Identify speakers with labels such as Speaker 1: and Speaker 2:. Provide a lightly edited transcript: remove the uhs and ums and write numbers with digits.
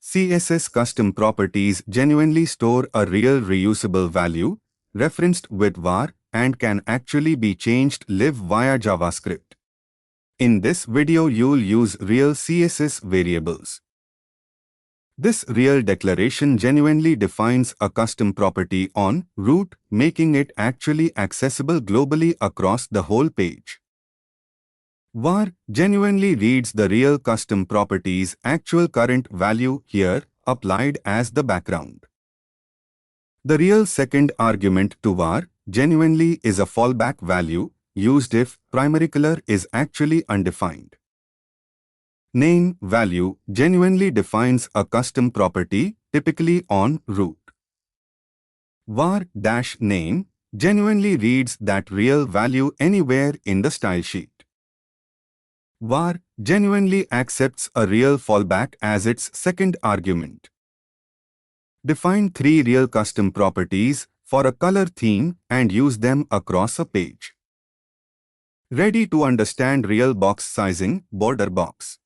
Speaker 1: CSS custom properties genuinely store a real reusable value, referenced with var, and can actually be changed live via JavaScript. In this video you'll use real CSS variables. This real declaration genuinely defines a custom property on root, making it actually accessible globally across the whole page. Var genuinely reads the real custom property's actual current value here, applied as the background. The real second argument to var genuinely is a fallback value, used if primary color is actually undefined. Name value genuinely defines a custom property, typically on root. var-name genuinely reads that real value anywhere in the style sheet. Var genuinely accepts a real fallback as its second argument. Define 3 real custom properties for a color theme and use them across a page. Ready to understand real box sizing, border box.